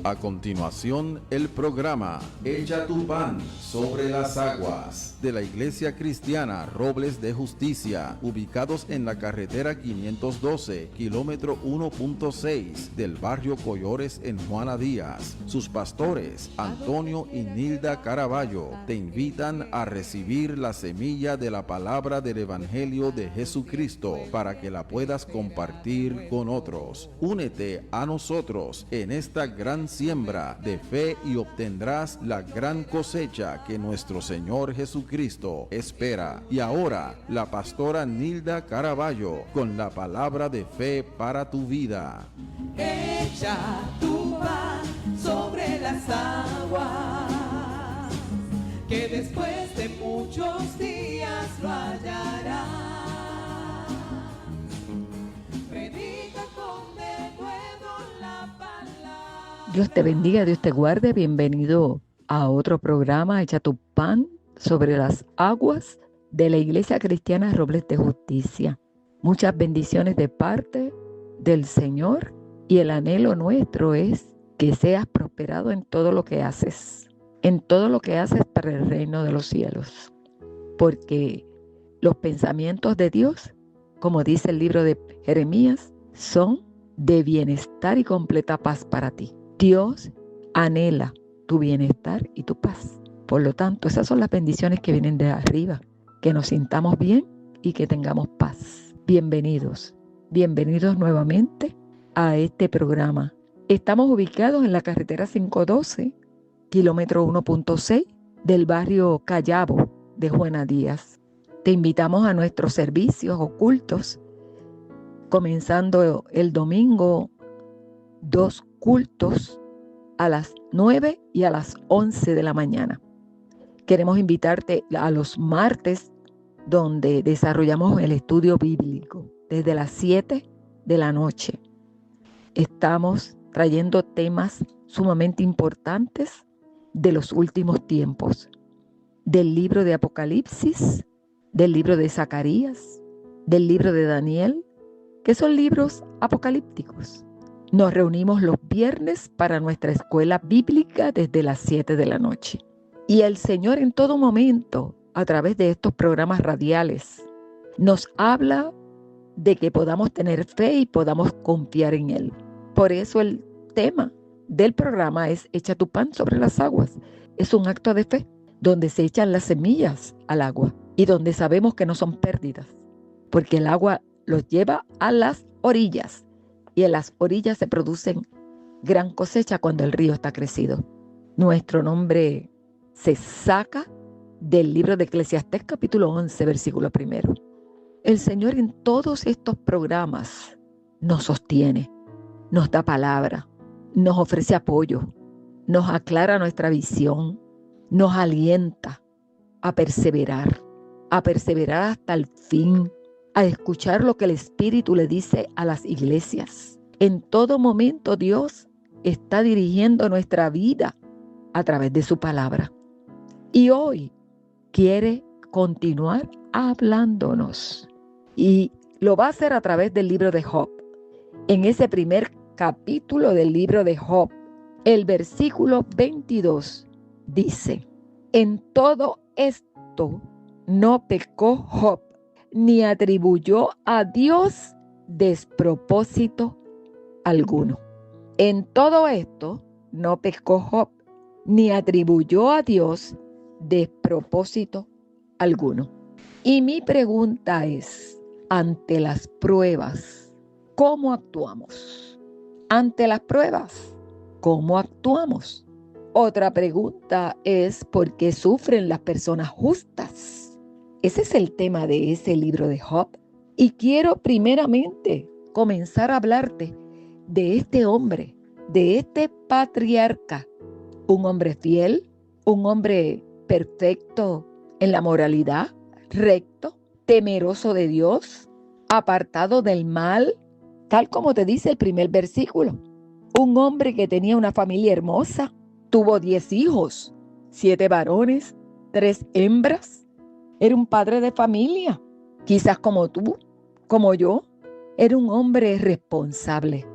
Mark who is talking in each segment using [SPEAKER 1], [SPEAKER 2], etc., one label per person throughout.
[SPEAKER 1] A continuación, el programa Echa tu pan sobre las aguas de la Iglesia Cristiana Robles de Justicia, ubicados en la carretera 512, kilómetro 1.6 del barrio Collores en Juana Díaz. Sus pastores, Antonio y Nilda Caraballo, te invitan a recibir la semilla de la palabra del Evangelio de Jesucristo para que la puedas compartir con otros. Únete a nosotros en esta gran siembra de fe y obtendrás la gran cosecha que nuestro Señor Jesucristo espera. Y ahora, la pastora Nilda Caraballo con la palabra de fe para tu vida.
[SPEAKER 2] Echa tu pan sobre las aguas, que después de muchos días lo hallarás. Predica con denuedo la palabra.
[SPEAKER 3] Dios te bendiga, Dios te guarde. Bienvenido a otro programa, Echa tu pan sobre las aguas de la Iglesia Cristiana Robles de Justicia. Muchas bendiciones de parte del Señor y el anhelo nuestro es que seas prosperado en todo lo que haces para el reino de los cielos. Porque los pensamientos de Dios, como dice el libro de Jeremías, son de bienestar y completa paz para ti. Dios anhela tu bienestar y tu paz. Por lo tanto, esas son las bendiciones que vienen de arriba, que nos sintamos bien y que tengamos paz. Bienvenidos nuevamente a este programa. Estamos ubicados en la carretera 512, kilómetro 1.6 del barrio Callabo de Juana Díaz. Te invitamos a nuestros servicios ocultos, comenzando el domingo 2 cultos a las 9 y a las 11 de la mañana. Queremos invitarte a los martes, donde desarrollamos el estudio bíblico desde las 7 de la noche. Estamos trayendo temas sumamente importantes de los últimos tiempos, del libro de Apocalipsis, del libro de Zacarías, del libro de Daniel, que son libros apocalípticos. Nos reunimos los viernes para nuestra escuela bíblica desde las 7 de la noche. Y el Señor en todo momento, a través de estos programas radiales, nos habla de que podamos tener fe y podamos confiar en Él. Por eso el tema del programa es Echa tu pan sobre las aguas. Es un acto de fe donde se echan las semillas al agua y donde sabemos que no son pérdidas, porque el agua los lleva a las orillas y en las orillas se producen gran cosecha cuando el río está crecido. Nuestro nombre se saca del libro de Eclesiastés capítulo 11, versículo 1. El Señor en todos estos programas nos sostiene, nos da palabra, nos ofrece apoyo, nos aclara nuestra visión, nos alienta a perseverar hasta el fin, a escuchar lo que el Espíritu le dice a las iglesias. En todo momento Dios está dirigiendo nuestra vida a través de su palabra. Y hoy quiere continuar hablándonos. Y lo va a hacer a través del libro de Job. En ese primer capítulo del libro de Job, el versículo 22 dice: en todo esto no pecó Job, ni atribuyó a Dios despropósito alguno. En todo esto no pecó Job, ni atribuyó a Dios despropósito alguno. Y mi pregunta es, ante las pruebas, ¿cómo actuamos? Ante las pruebas, ¿cómo actuamos? Otra pregunta es, ¿por qué sufren las personas justas? Ese es el tema de ese libro de Job. Y quiero primeramente comenzar a hablarte de este hombre, de este patriarca, un hombre fiel, un hombre perfecto en la moralidad, recto, temeroso de Dios, apartado del mal, tal como te dice el primer versículo. Un hombre que tenía una familia hermosa, tuvo 10 hijos, 7 varones, 3 hembras. Era un padre de familia, quizás como tú, como yo. Era un hombre responsable.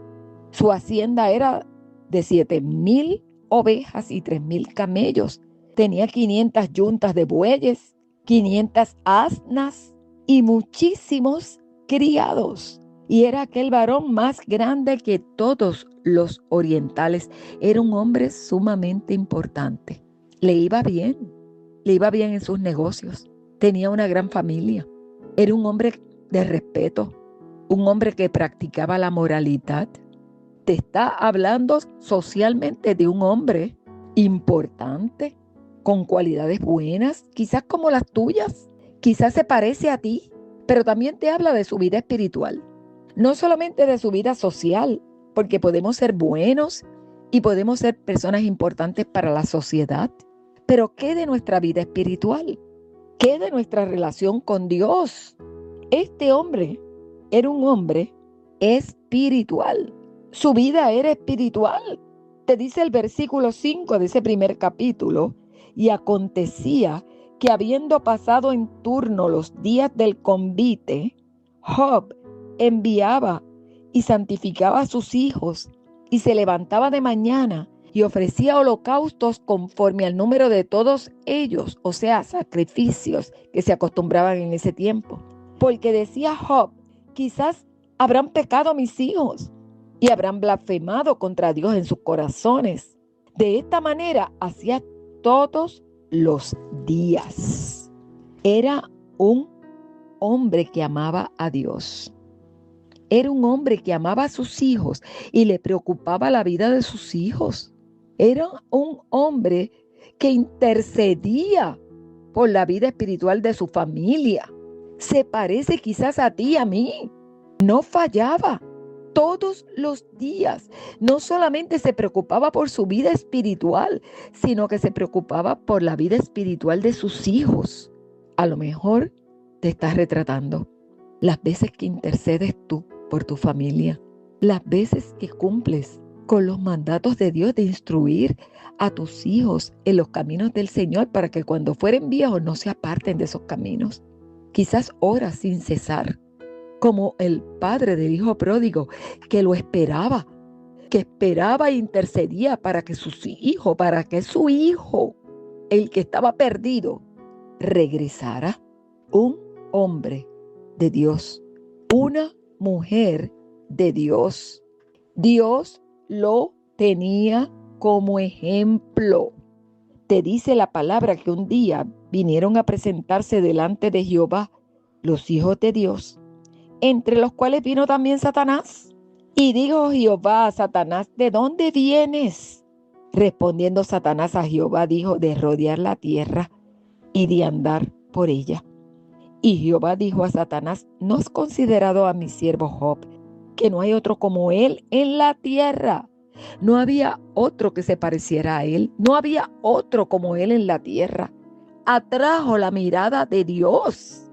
[SPEAKER 3] Su hacienda era de 7,000 ovejas y 3,000 camellos. Tenía 500 yuntas de bueyes, 500 asnas y muchísimos criados. Y era aquel varón más grande que todos los orientales. Era un hombre sumamente importante. Le iba bien en sus negocios. Tenía una gran familia. Era un hombre de respeto, un hombre que practicaba la moralidad. Te está hablando socialmente de un hombre importante, con cualidades buenas, quizás como las tuyas, quizás se parece a ti, pero también te habla de su vida espiritual. No solamente de su vida social, porque podemos ser buenos y podemos ser personas importantes para la sociedad, pero ¿qué de nuestra vida espiritual? ¿Qué de nuestra relación con Dios? Este hombre era un hombre espiritual. Su vida era espiritual. Te dice el versículo 5 de ese primer capítulo: y acontecía que habiendo pasado en turno los días del convite, Job enviaba y santificaba a sus hijos y se levantaba de mañana y ofrecía holocaustos conforme al número de todos ellos, o sea, sacrificios que se acostumbraban en ese tiempo. Porque decía Job: quizás habrán pecado mis hijos y habrán blasfemado contra Dios en sus corazones. De esta manera hacía todos los días. Era un hombre que amaba a Dios. Era un hombre que amaba a sus hijos y le preocupaba la vida de sus hijos. Era un hombre que intercedía por la vida espiritual de su familia. Se parece quizás a ti y a mí. No fallaba. Todos los días, no solamente se preocupaba por su vida espiritual, sino que se preocupaba por la vida espiritual de sus hijos. A lo mejor te estás retratando las veces que intercedes tú por tu familia, las veces que cumples con los mandatos de Dios de instruir a tus hijos en los caminos del Señor para que cuando fueren viejos no se aparten de esos caminos. Quizás oras sin cesar, como el padre del hijo pródigo, que lo esperaba, que esperaba e intercedía para que su hijo, el que estaba perdido, regresara. Un hombre de Dios, una mujer de Dios. Dios lo tenía como ejemplo. Te dice la palabra que un día vinieron a presentarse delante de Jehová los hijos de Dios, entre los cuales vino también Satanás. Y dijo Jehová a Satanás: ¿de dónde vienes? Respondiendo Satanás a Jehová dijo: de rodear la tierra y de andar por ella. Y Jehová dijo a Satanás: ¿no has considerado a mi siervo Job, que no hay otro como él en la tierra? No había otro que se pareciera a él, no había otro como él en la tierra. Atrajo la mirada de Dios.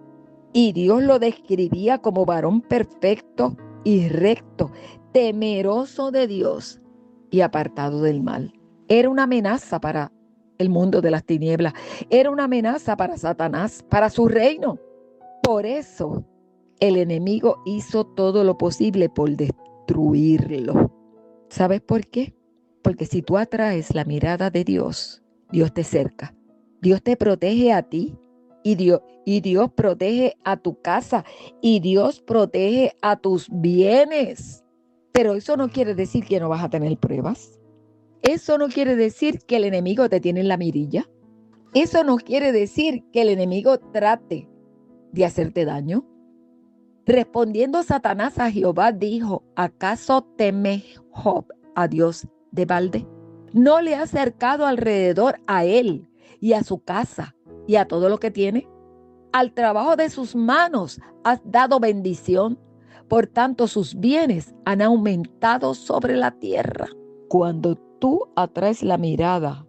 [SPEAKER 3] Y Dios lo describía como varón perfecto y recto, temeroso de Dios y apartado del mal. Era una amenaza para el mundo de las tinieblas. Era una amenaza para Satanás, para su reino. Por eso el enemigo hizo todo lo posible por destruirlo. ¿Sabes por qué? Porque si tú atraes la mirada de Dios, Dios te cerca. Dios te protege a ti. Y Dios protege a tu casa y Dios protege a tus bienes. Pero eso no quiere decir que no vas a tener pruebas. Eso no quiere decir que el enemigo te tiene en la mirilla. Eso no quiere decir que el enemigo trate de hacerte daño. Respondiendo Satanás a Jehová dijo: ¿acaso teme Job a Dios de balde? ¿No le ha acercado alrededor a él y a su casa y a todo lo que tiene? Al trabajo de sus manos has dado bendición, por tanto sus bienes han aumentado sobre la tierra. Cuando tú atraes la mirada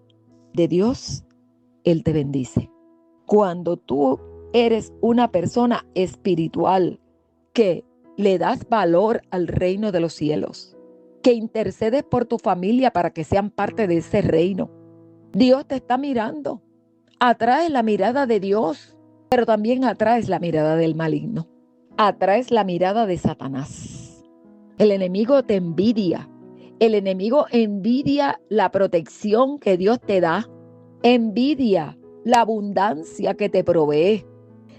[SPEAKER 3] de Dios, Él te bendice. Cuando tú eres una persona espiritual que le das valor al reino de los cielos, que intercedes por tu familia para que sean parte de ese reino, Dios te está mirando. Atraes la mirada de Dios, pero también atraes la mirada del maligno. Atraes la mirada de Satanás. El enemigo te envidia. El enemigo envidia la protección que Dios te da, envidia la abundancia que te provee.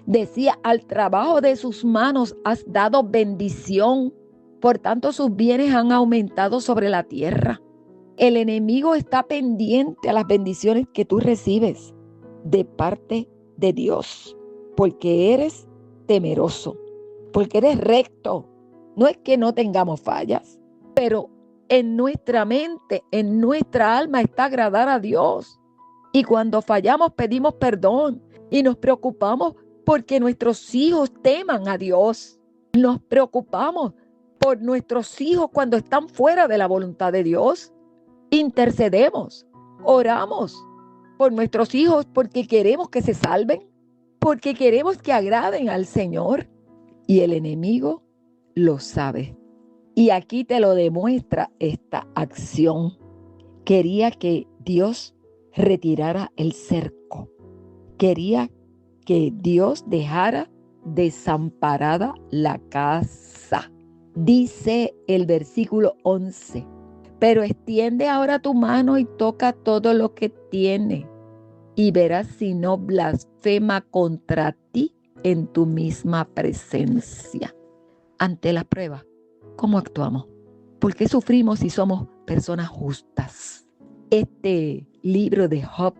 [SPEAKER 3] Decía, al trabajo de sus manos has dado bendición, por tanto sus bienes han aumentado sobre la tierra. El enemigo está pendiente a las bendiciones que tú recibes de parte de Dios, porque eres temeroso, porque eres recto. No es que no tengamos fallas, pero en nuestra mente, en nuestra alma está agradar a Dios. Y cuando fallamos pedimos perdón y nos preocupamos porque nuestros hijos teman a Dios. Nos preocupamos por nuestros hijos cuando están fuera de la voluntad de Dios. Intercedemos, oramos por nuestros hijos porque queremos que se salven, porque queremos que agraden al Señor. Y el enemigo lo sabe. Y aquí te lo demuestra esta acción. Quería que Dios retirara el cerco. Quería que Dios dejara desamparada la casa. Dice el versículo 11, pero extiende ahora tu mano y toca todo lo que tiene y verás si no blasfema contra ti en tu misma presencia. Ante la prueba, ¿cómo actuamos? ¿Por qué sufrimos si somos personas justas? Este libro de Job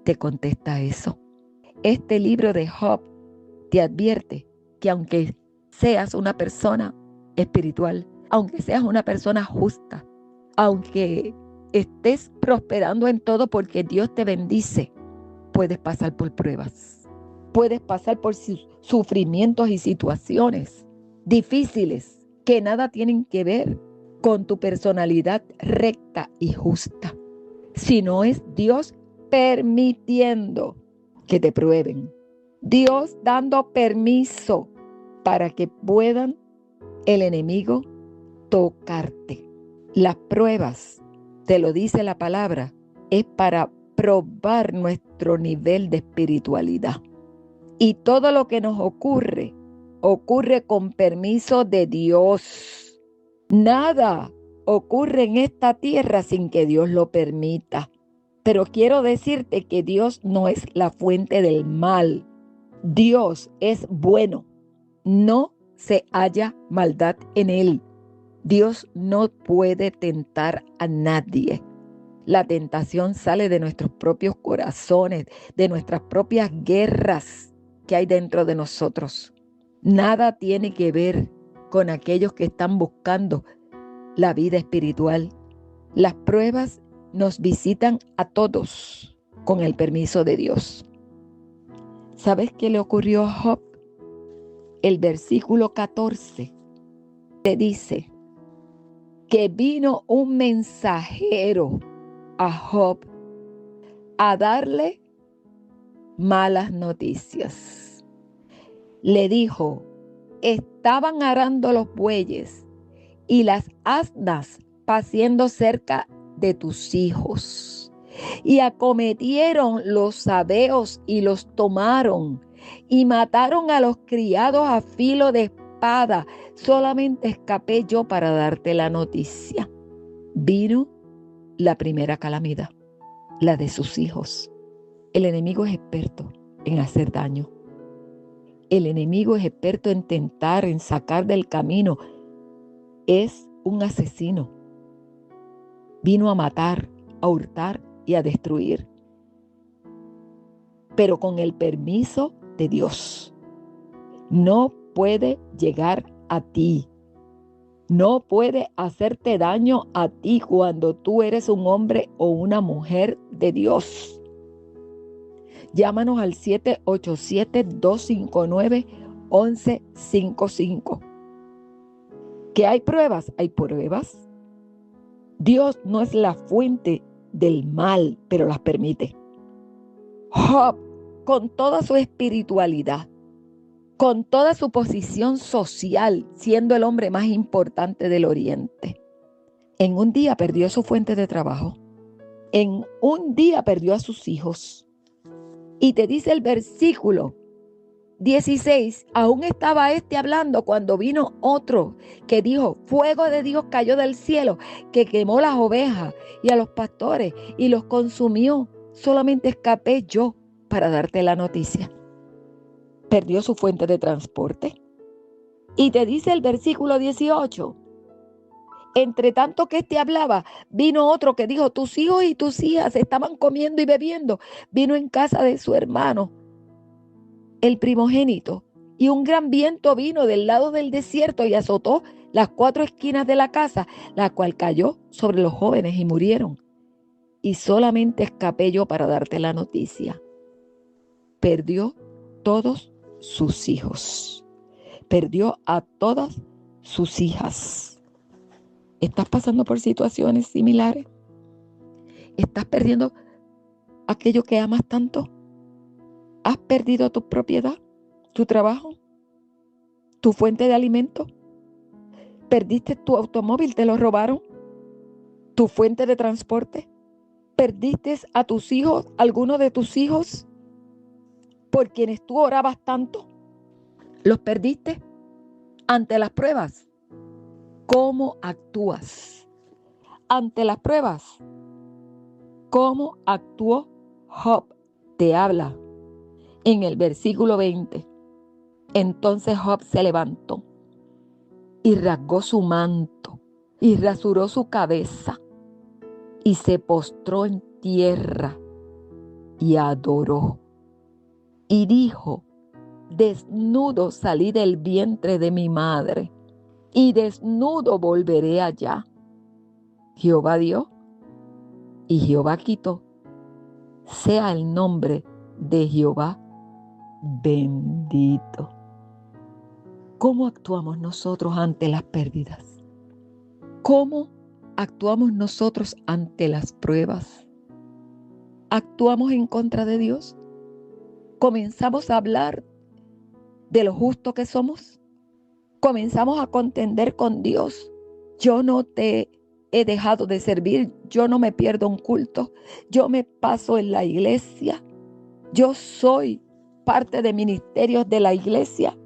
[SPEAKER 3] te contesta eso. Este libro de Job te advierte que aunque seas una persona espiritual, aunque seas una persona justa, aunque estés prosperando en todo porque Dios te bendice, puedes pasar por pruebas, puedes pasar por sufrimientos y situaciones difíciles que nada tienen que ver con tu personalidad recta y justa, sino es Dios permitiendo que te prueben, Dios dando permiso para que puedan el enemigo tocarte. Las pruebas, te lo dice la palabra, es para probar nuestro nivel de espiritualidad. Y todo lo que nos ocurre, ocurre con permiso de Dios. Nada ocurre en esta tierra sin que Dios lo permita. Pero quiero decirte que Dios no es la fuente del mal. Dios es bueno. No se halla maldad en él. Dios no puede tentar a nadie. La tentación sale de nuestros propios corazones, de nuestras propias guerras que hay dentro de nosotros. Nada tiene que ver con aquellos que están buscando la vida espiritual. Las pruebas nos visitan a todos con el permiso de Dios. ¿Sabes qué le ocurrió a Job? El versículo 14 te dice que vino un mensajero a Job a darle malas noticias. Le dijo, estaban arando los bueyes y las asnas paciendo cerca de tus hijos. Y acometieron los sabeos y los tomaron y mataron a los criados a filo de espada. Solamente escapé yo para darte la noticia. Vino la primera calamidad, la de sus hijos. El enemigo es experto en hacer daño. El enemigo es experto en tentar, en sacar del camino. Es un asesino. Vino a matar, a hurtar y a destruir. Pero con el permiso de Dios. No puede llegar a ti. No puede hacerte daño a ti cuando tú eres un hombre o una mujer de Dios. Llámanos al 787-259-1155. ¿Que hay pruebas? Hay pruebas. Dios no es la fuente del mal, pero las permite. Job, con toda su espiritualidad, con toda su posición social, siendo el hombre más importante del Oriente, en un día perdió su fuente de trabajo. En un día perdió a sus hijos. Y te dice el versículo 16, aún estaba hablando cuando vino otro que dijo, fuego de Dios cayó del cielo, que quemó las ovejas y a los pastores y los consumió. Solamente escapé yo para darte la noticia. Perdió su fuente de transporte. Y te dice el versículo 18, entre tanto que hablaba, vino otro que dijo, tus hijos y tus hijas estaban comiendo y bebiendo. Vino en casa de su hermano, el primogénito, y un gran viento vino del lado del desierto y azotó las 4 esquinas de la casa, la cual cayó sobre los jóvenes y murieron. Y solamente escapé yo para darte la noticia. Perdió todos sus hijos. Perdió a todas sus hijas. ¿Estás pasando por situaciones similares? ¿Estás perdiendo aquello que amas tanto? ¿Has perdido tu propiedad, tu trabajo, tu fuente de alimento? ¿Perdiste tu automóvil? ¿Te lo robaron? ¿Tu fuente de transporte? ¿Perdiste a tus hijos, alguno de tus hijos, por quienes tú orabas tanto? ¿Los perdiste ante las pruebas? ¿Cómo actúas ante las pruebas? ¿Cómo actuó Job? Te habla en el versículo 20. Entonces Job se levantó y rasgó su manto y rasuró su cabeza y se postró en tierra y adoró. Y dijo, desnudo salí del vientre de mi madre y desnudo volveré allá. Jehová dio y Jehová quitó. Sea el nombre de Jehová bendito. ¿Cómo actuamos nosotros ante las pérdidas? ¿Cómo actuamos nosotros ante las pruebas? ¿Actuamos en contra de Dios? ¿Comenzamos a hablar de lo justo que somos? ¿Comenzamos a contender con Dios? Yo no te he dejado de servir, yo no me pierdo un culto, yo me paso en la iglesia, yo soy parte de ministerios de la iglesia,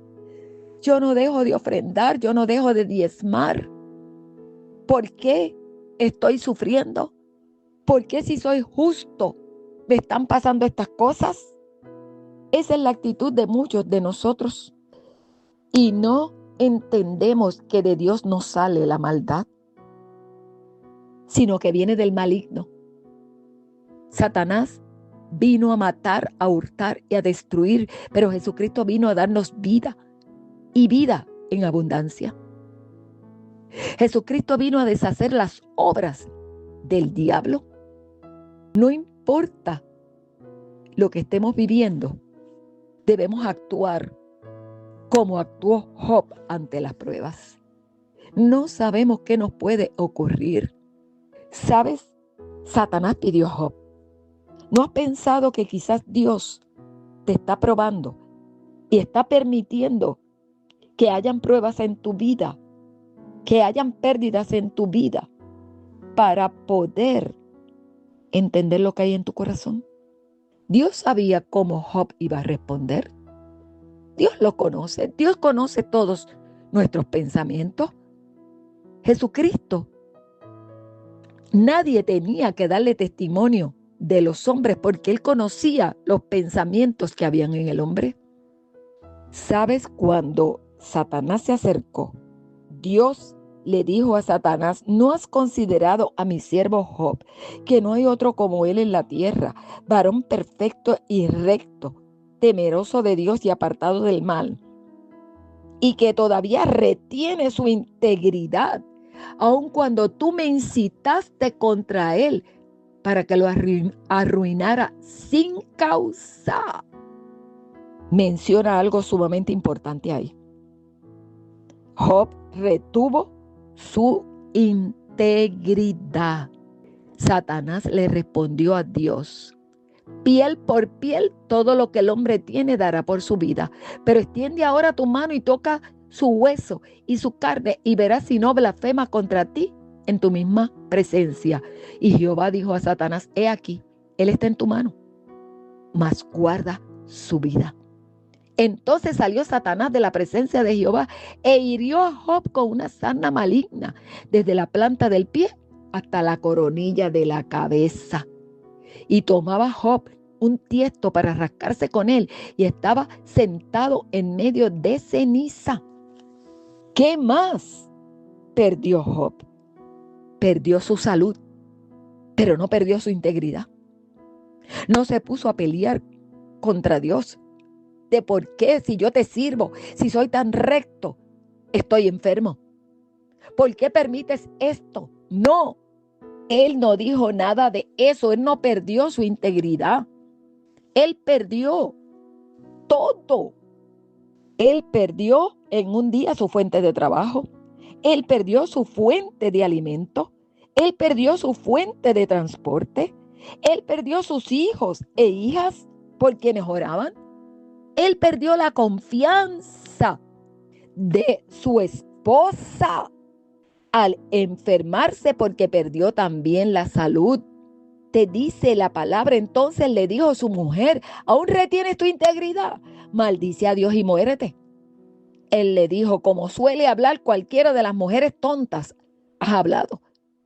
[SPEAKER 3] yo no dejo de ofrendar, yo no dejo de diezmar. ¿Por qué estoy sufriendo? ¿Por qué si soy justo me están pasando estas cosas? Esa es la actitud de muchos de nosotros y no entendemos que de Dios no sale la maldad, sino que viene del maligno. Satanás vino a matar, a hurtar y a destruir, pero Jesucristo vino a darnos vida y vida en abundancia. Jesucristo vino a deshacer las obras del diablo. No importa lo que estemos viviendo, debemos actuar como actuó Job ante las pruebas. No sabemos qué nos puede ocurrir. ¿Sabes? Satanás pidió a Job. ¿No has pensado que quizás Dios te está probando y está permitiendo que hayan pruebas en tu vida, que hayan pérdidas en tu vida, para poder entender lo que hay en tu corazón? Dios sabía cómo Job iba a responder. Dios lo conoce. Dios conoce todos nuestros pensamientos. Jesucristo, nadie tenía que darle testimonio de los hombres porque Él conocía los pensamientos que habían en el hombre. ¿Sabes? Cuando Satanás se acercó, Dios le dijo a Satanás, ¿no has considerado a mi siervo Job, que no hay otro como él en la tierra, varón perfecto y recto, temeroso de Dios y apartado del mal, y que todavía retiene su integridad, aun cuando tú me incitaste contra él para que lo arruinara sin causa? Menciona algo sumamente importante ahí. Job retuvo su integridad. Satanás le respondió a Dios, piel por piel, todo lo que el hombre tiene dará por su vida, pero extiende ahora tu mano y toca su hueso y su carne y verás si no blasfema contra ti en tu misma presencia. Y Jehová dijo a Satanás, he aquí, él está en tu mano, mas guarda su vida. Entonces salió Satanás de la presencia de Jehová e hirió a Job con una sarna maligna, desde la planta del pie hasta la coronilla de la cabeza. Y tomaba Job un tiesto para rascarse con él, y estaba sentado en medio de ceniza. ¿Qué más perdió Job? Perdió su salud, pero no perdió su integridad. No se puso a pelear contra Dios. De por qué, si yo te sirvo, si soy tan recto, estoy enfermo. ¿Por qué permites esto? No, él no dijo nada de eso. Él no perdió su integridad. Él perdió todo. Él perdió en un día su fuente de trabajo. Él perdió su fuente de alimento. Él perdió su fuente de transporte. Él perdió sus hijos e hijas por quienes oraban. Él perdió la confianza de su esposa al enfermarse, porque perdió también la salud. Te dice la palabra, entonces le dijo a su mujer: ¿aún retienes tu integridad? Maldice a Dios y muérete. Él le dijo, como suele hablar cualquiera de las mujeres tontas, has hablado.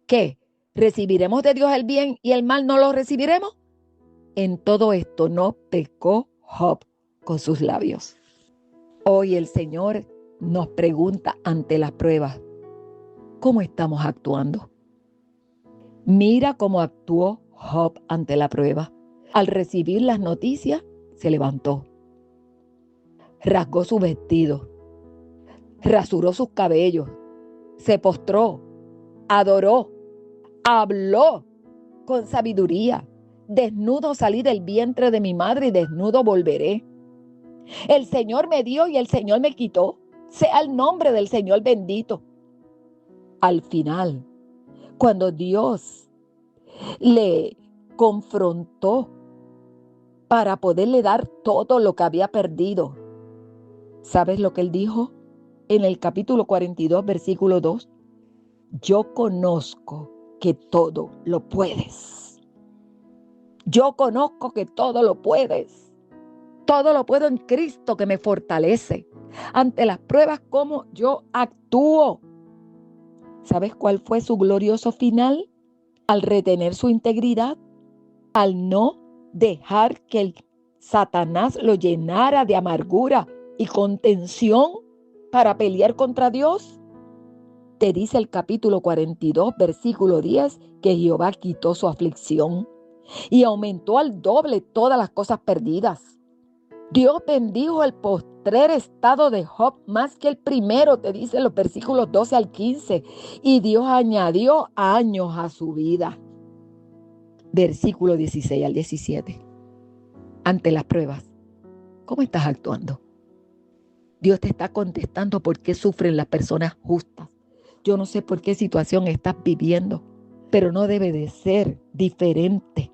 [SPEAKER 3] ¿Qué? ¿Recibiremos de Dios el bien y el mal no lo recibiremos? En todo esto no pecó Job con sus labios. Hoy el Señor nos pregunta ante las pruebas: ¿cómo estamos actuando? Mira cómo actuó Job ante la prueba. Al recibir las noticias, se levantó, rasgó su vestido, rasuró sus cabellos, se postró, adoró, habló con sabiduría. Desnudo salí del vientre de mi madre y desnudo volveré. El Señor me dio y el Señor me quitó. Sea el nombre del Señor bendito. Al final, cuando Dios le confrontó para poderle dar todo lo que había perdido, ¿sabes lo que él dijo? En el capítulo 42, versículo 2. Yo conozco que todo lo puedes. Yo conozco que todo lo puedes. Todo lo puedo en Cristo que me fortalece. Ante las pruebas, ¿cómo yo actúo? ¿Sabes cuál fue su glorioso final? Al retener su integridad, al no dejar que el Satanás lo llenara de amargura y contención para pelear contra Dios. Te dice el capítulo 42, versículo 10, que Jehová quitó su aflicción y aumentó al doble todas las cosas perdidas. Dios bendijo el postrer estado de Job más que el primero, te dice los versículos 12 al 15. Y Dios añadió años a su vida. Versículo 16 al 17. Ante las pruebas, ¿cómo estás actuando? Dios te está contestando por qué sufren las personas justas. Yo no sé por qué situación estás viviendo, pero no debe de ser diferente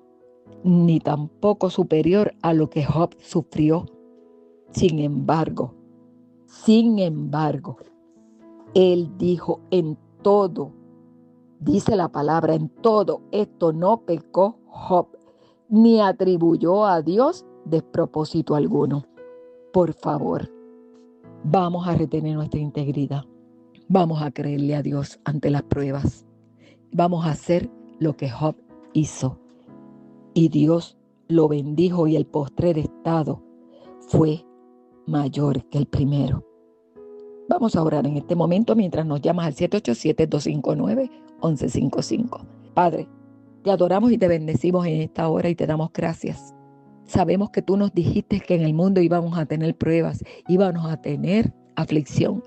[SPEAKER 3] ni tampoco superior a lo que Job sufrió. Sin embargo, él dijo: en todo, dice la palabra, en todo esto no pecó Job, ni atribuyó a Dios despropósito alguno. Por favor, vamos a retener nuestra integridad. Vamos a creerle a Dios ante las pruebas. Vamos a hacer lo que Job hizo. Y Dios lo bendijo y el postrer estado fue mayor que el primero. Vamos a orar en este momento mientras nos llamas al 787-259-1155. Padre, te adoramos y te bendecimos en esta hora y te damos gracias. Sabemos que tú nos dijiste que en el mundo íbamos a tener pruebas, íbamos a tener aflicción,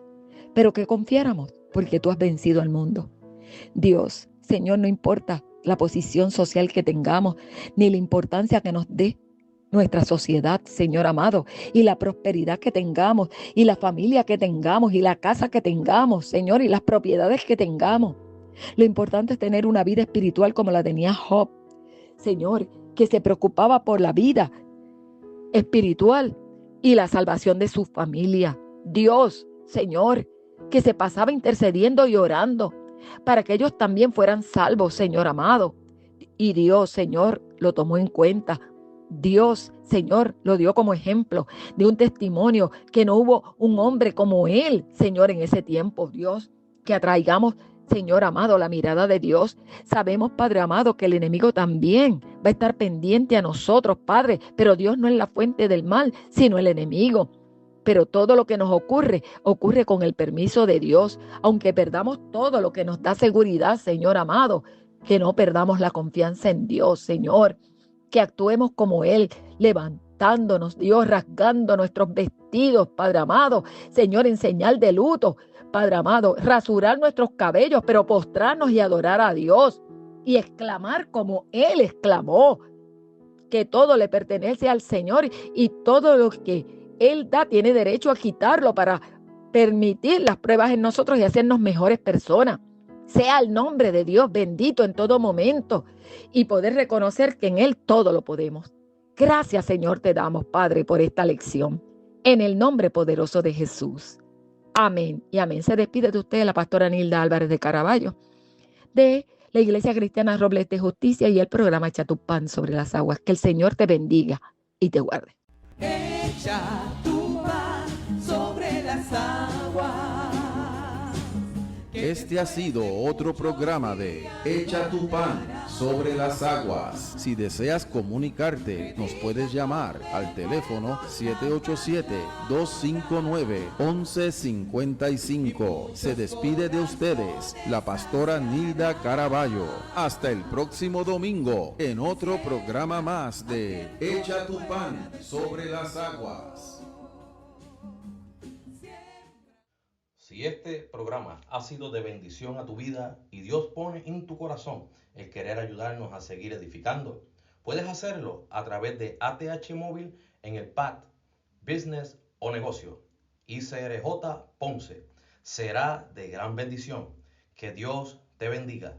[SPEAKER 3] pero que confiáramos porque tú has vencido al mundo. Dios, Señor, no importa la posición social que tengamos, ni la importancia que nos dé nuestra sociedad, Señor amado, y la prosperidad que tengamos, y la familia que tengamos, y la casa que tengamos, Señor, y las propiedades que tengamos. Lo importante es tener una vida espiritual como la tenía Job, Señor, que se preocupaba por la vida espiritual y la salvación de su familia. Dios, Señor, que se pasaba intercediendo y orando para que ellos también fueran salvos, Señor amado. Y Dios, Señor, lo tomó en cuenta Dios, Señor, lo dio como ejemplo de un testimonio que no hubo un hombre como Él, Señor, en ese tiempo, Dios, que atraigamos, Señor amado, la mirada de Dios. Sabemos, Padre amado, que el enemigo también va a estar pendiente a nosotros, Padre, pero Dios no es la fuente del mal, sino el enemigo. Pero todo lo que nos ocurre, ocurre con el permiso de Dios. Aunque perdamos todo lo que nos da seguridad, Señor amado, que no perdamos la confianza en Dios, Señor. Que actuemos como Él, levantándonos, Dios, rasgando nuestros vestidos, Padre amado, Señor, en señal de luto, Padre amado, rasurar nuestros cabellos, pero postrarnos y adorar a Dios y exclamar como Él exclamó, que todo le pertenece al Señor y todo lo que Él da tiene derecho a quitarlo para permitir las pruebas en nosotros y hacernos mejores personas. Sea el nombre de Dios bendito en todo momento y poder reconocer que en Él todo lo podemos. Gracias, Señor, te damos, Padre, por esta lección. En el nombre poderoso de Jesús. Amén y amén. Se despide de usted la pastora Nilda Álvarez de Caraballo, de la Iglesia Cristiana Robles de Justicia y el programa Echa tu pan sobre las aguas. Que el Señor te bendiga y te guarde.
[SPEAKER 2] Echa tu pan sobre las aguas.
[SPEAKER 1] Este ha sido otro programa de Echa tu pan sobre las aguas. Si deseas comunicarte, nos puedes llamar al teléfono 787-259-1155. Se despide de ustedes la pastora Nilda Caraballo. Hasta el próximo domingo en otro programa más de Echa tu pan sobre las aguas.
[SPEAKER 4] Si este programa ha sido de bendición a tu vida y Dios pone en tu corazón el querer ayudarnos a seguir edificando, puedes hacerlo a través de ATH Móvil en el PAT, Business o Negocio, ICRJ Ponce. Será de gran bendición. Que Dios te bendiga.